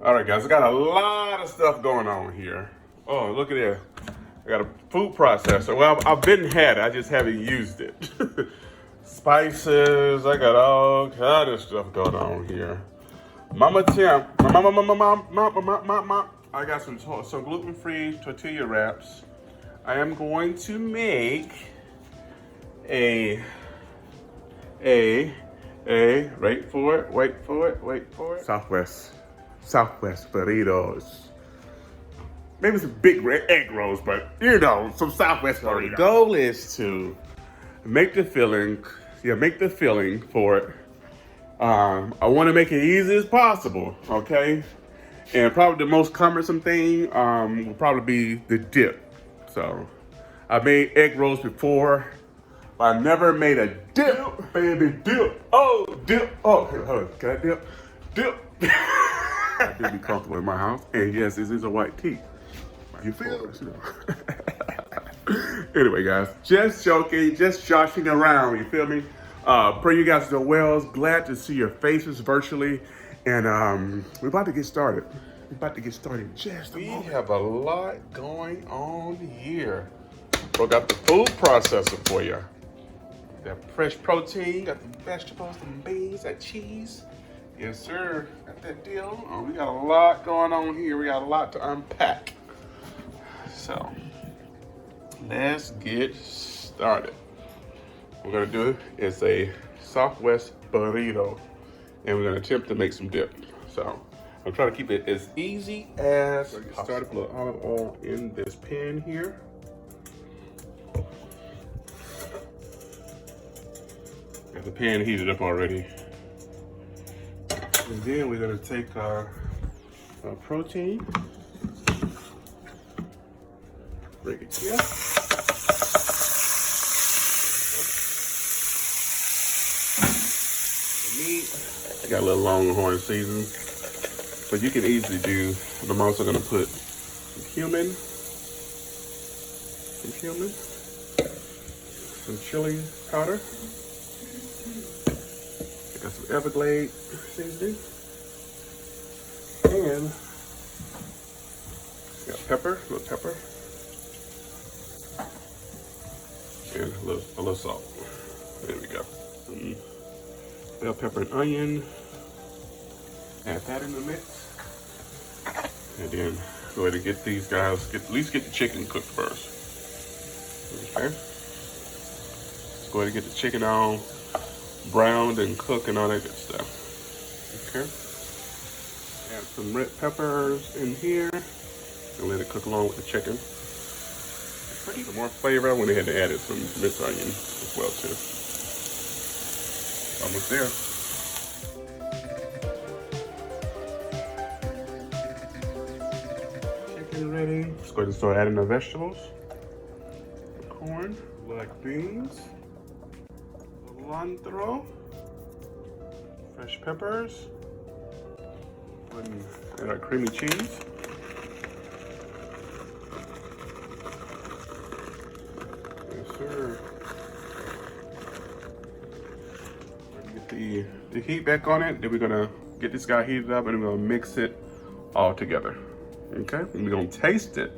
All right, guys, I got a lot of stuff going on here. Oh, look at this. I got a food processor. Well, I've been had it. I just haven't used it. Spices. I got all kind of stuff going on here. Mama Tim. I got some gluten-free tortilla wraps. I am going to make a, wait for it. Southwest burritos. Maybe some big red egg rolls, but you know, some Southwest burritos. The goal is to make the filling for it. I want to make it easy as possible, okay? And probably the most cumbersome thing will probably be the dip. So, I made egg rolls before, but I never made a dip, baby, dip. Oh, dip. Oh, hold on. Can I dip? Dip. I do be comfortable in my house. And yes, this is a white tea. You feel it? Anyway, guys, just joking, just joshing around, you feel me? Pray you guys are well. Glad to see your faces virtually. And we're about to get started. We're about to get started just a moment. We have a lot going on here. We got the food processor for you. Got fresh protein, got the vegetables, the beans, that cheese. Yes, sir. Got that deal. Oh, we got a lot going on here. We got a lot to unpack. So, let's get started. What we're gonna do is a Southwest burrito, and we're gonna attempt to make some dip. So, I'm trying to keep it as easy as possible. Started with olive oil in this pan here. Got the pan heated up already. And then we're gonna take our protein, break it here. The meat, I got a little Longhorn seasoning, but you can easily do. I'm also gonna put some cumin, some chili powder. I got some Everglade seasoning, and got pepper, a little pepper, and a little salt. There we go. Some bell pepper and onion. Add that in the mix, and then go ahead and get these guys. At least get the chicken cooked first. Okay. Let's go ahead and get the chicken all browned and cooked and all that good stuff. Okay. Add some red peppers in here and let it cook along with the chicken. Some more flavor. I went ahead and added some minced onion as well too. Almost there. Chicken ready. Let's go ahead and start adding the vegetables. Corn, black beans, cilantro, fresh peppers, and our creamy cheese. Yes, sir. Get the heat back on it. Then we're gonna get this guy heated up, and we're gonna mix it all together. Okay, and we're gonna taste it.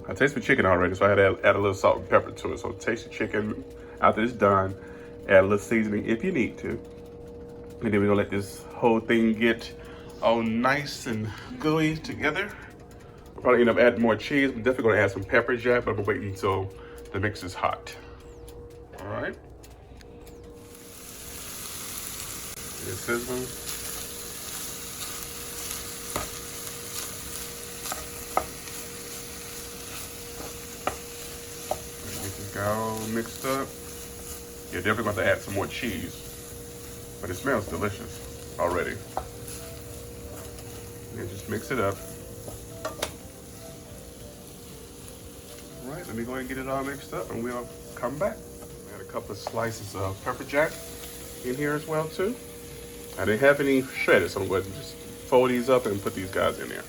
I tasted the chicken already, so I had to add a little salt and pepper to it. So taste the chicken after it's done. Add a little seasoning if you need to. And then we're gonna let this whole thing get all nice and gooey together. I'll probably end up adding more cheese. I'm definitely gonna add some pepper jack, but I'm gonna wait until the mix is hot. All right. It's sizzling. All mixed up. You're definitely going to add some more cheese, but it smells delicious already. And just mix it up. All right, let me go ahead and get it all mixed up, and we'll come back. Add a couple of slices of pepper jack in here as well too. I didn't have any shredded, so I'm going to just fold these up and put these guys in there.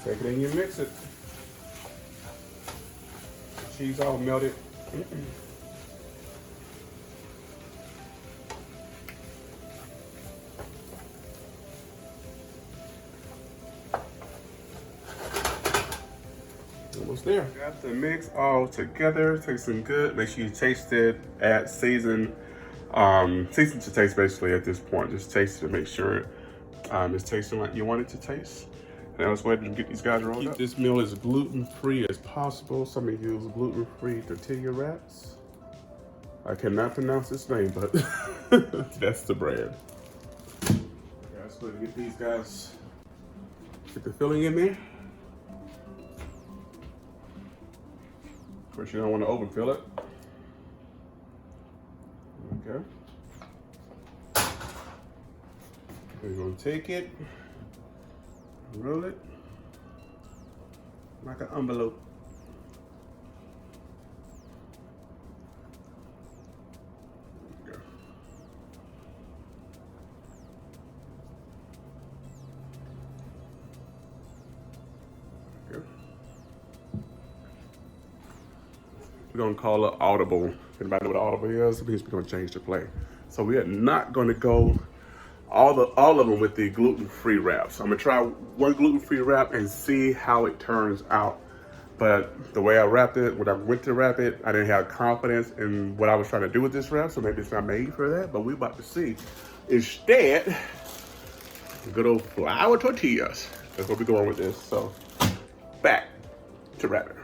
Take it and you mix it. Cheese all melted. there. Got the mix all together, tasting good. Make sure you taste it, add season to taste basically at this point. Just taste it to make sure it's tasting like you want it to taste. Now let's go ahead and get these guys rolled up. Keep this meal as gluten-free as possible. Some of you use gluten-free tortilla wraps. I cannot pronounce this name, but that's the brand. Okay, let's go ahead and get these guys, get the filling in there. Of course, you don't want to overfill it. Okay. We're going to take it, roll it like an envelope. There we go. There we go. We're going to call it audible. Anybody know what audible is? It means we're going to change the play. So we are not going to go all of them with the gluten-free wraps. I'm gonna try one gluten-free wrap and see how it turns out. But the way I wrapped it, when I went to wrap it, I didn't have confidence in what I was trying to do with this wrap, so maybe it's not made for that, but we're about to see. Instead, good old flour tortillas. That's where we're going with this. So back to wrapping.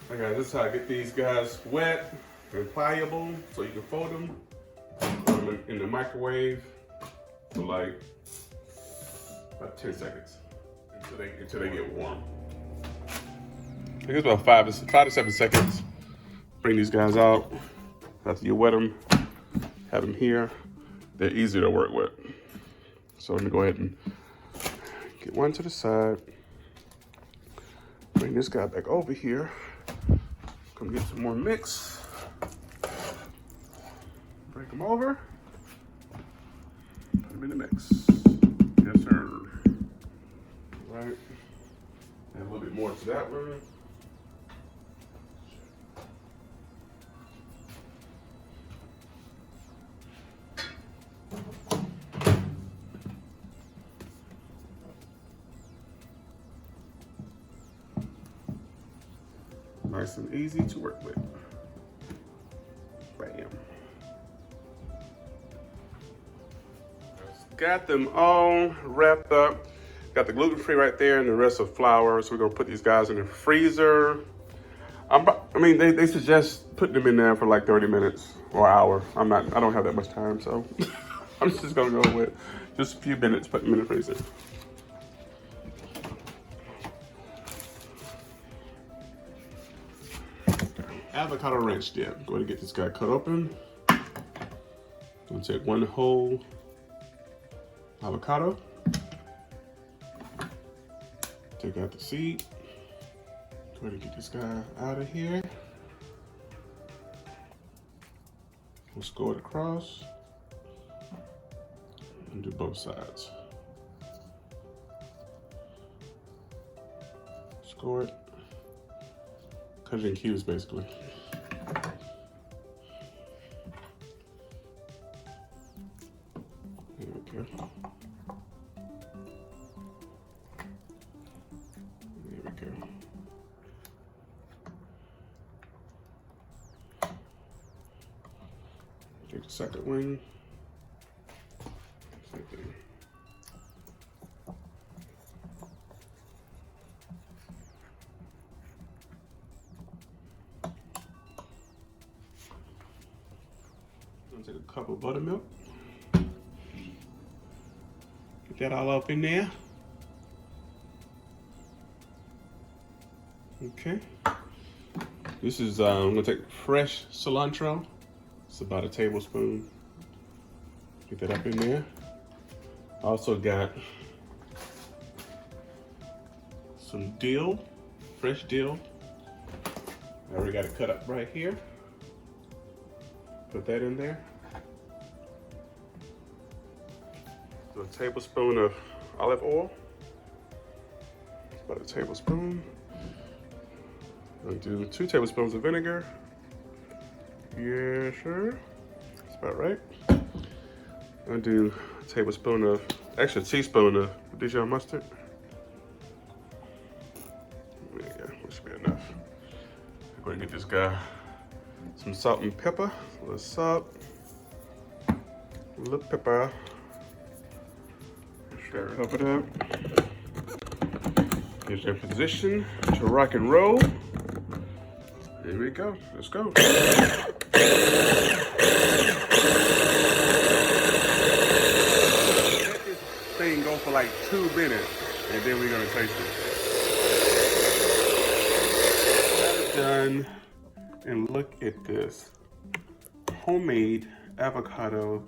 Okay, this is how I get these guys wet and pliable so you can fold them. Put them in the microwave for like about 10 seconds until they get warm. I think it's about 5 to 7 seconds. Bring these guys out. After you wet them, have them here. They're easier to work with. So let me go ahead and get one to the side. Bring this guy back over here. Come get some more mix. Break them over. Put them in the mix. Yes, sir. Right. Add a little bit more to that one. Nice and easy to work with. Bam. Got them all wrapped up. Got the gluten-free right there and the rest of flour. So we're gonna put these guys in the freezer. I mean, they suggest putting them in there for like 30 minutes or an hour. I don't have that much time, so I'm just gonna go with just a few minutes, put them in the freezer. Avocado ranch dip. Go ahead and get this guy cut open. I'm gonna take one whole avocado. Take out the seed. Go ahead and get this guy out of here. We'll score it across and do both sides. Score it. Cut it in cubes, basically. There we go. There we go. Take the second one. Same thing. Take a cup of buttermilk. Get that all up in there. Okay. This is, I'm gonna take fresh cilantro. It's about a tablespoon. Get that up in there. Also got some dill, fresh dill. I already got it cut up right here. Put that in there. So a tablespoon of olive oil. About a tablespoon. I'll do 2 tablespoons of vinegar. Yeah, sure. That's about right. I'll do a tablespoon of, actually a teaspoon of Dijon mustard. There you go, that should be enough. I'm going to get this guy some salt and pepper. A little salt, a little pepper. Stir it up. Get you in position to rock and roll. Here we go. Let's go. Let this thing go for like 2 minutes, and then we're gonna taste it. That's done. And look at this. Homemade avocado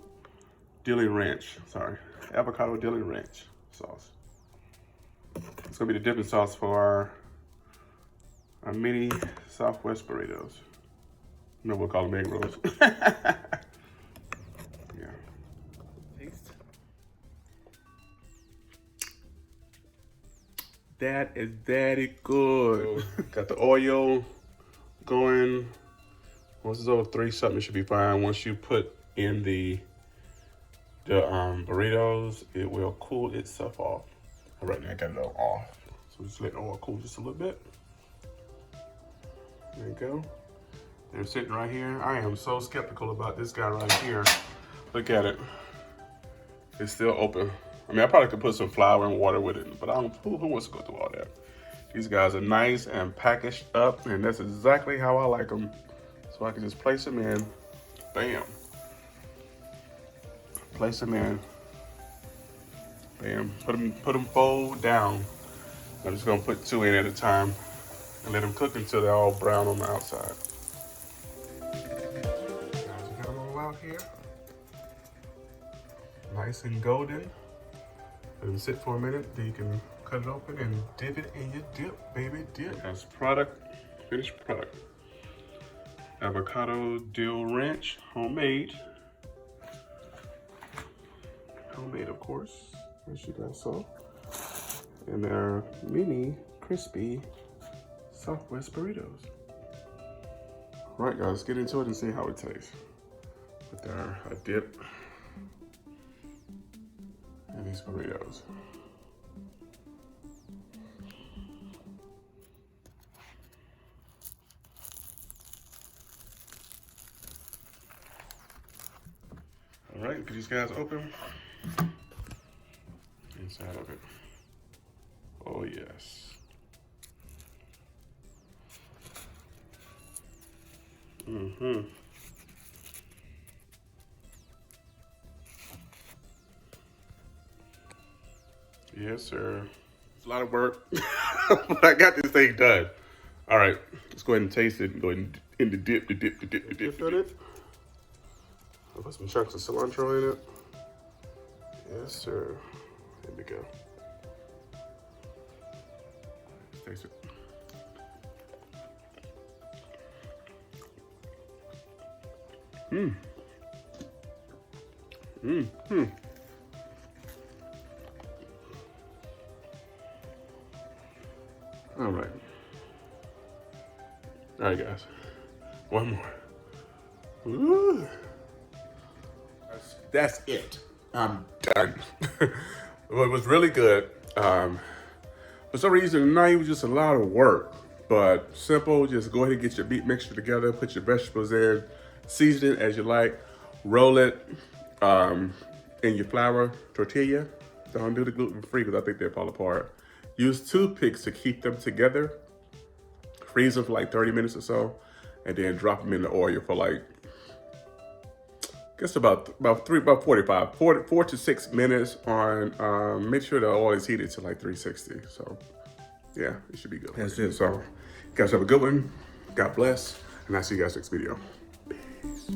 dilly ranch. Sorry, avocado dilly ranch sauce. It's gonna be the dipping sauce for our mini Southwest burritos. No, we'll call them egg rolls. Yeah. Taste. That is very good. Got the oil going. Once it's over 3 something, it should be fine. Once you put in the burritos, it will cool itself off. Right now I got it all off. So just let the oil cool just a little bit. There you go. They're sitting right here. I am so skeptical about this guy right here. Look at it. It's still open. I mean, I probably could put some flour and water with it, but I don't, who wants to go through all that? These guys are nice and packaged up, and that's exactly how I like them. So I can just place them in, bam. Place them in, bam. Put them fold down. I'm just gonna put 2 in at a time and let them cook until they're all brown on the outside. Guys, we got them all out here. Nice and golden. Let them sit for a minute, then you can cut it open and dip it in your dip, baby, dip. That's product, finished product. Avocado dill ranch, homemade. Homemade, of course, as you guys saw. And they're mini, crispy Southwest burritos. All right, guys, get into it and see how it tastes. With our dip and these burritos. All right, get these guys open. Inside of it. Oh yes. Mm-hmm. Yes, sir. It's a lot of work, but I got this thing done. All right, let's go ahead and taste it and go in the dip, the dip on it. I'll put some chunks of cilantro in it. Yes, sir. Here we go. Let's taste it. Mmm. Mmm. All right. All right, guys. One more. Ooh. That's it. I'm done. Well, it was really good. For some reason, tonight was just a lot of work, but simple. Just go ahead and get your meat mixture together, put your vegetables in, season it as you like, roll it in your flour tortilla. Don't do the gluten-free because I think they fall apart. Use toothpicks to keep them together. Freeze them for like 30 minutes or so, and then drop them in the oil for like, I guess about 4 to 6 minutes on, make sure the oil is heated to like 360. So yeah, it should be good. That's it. So you guys have a good one. God bless. And I'll see you guys next video. Peace.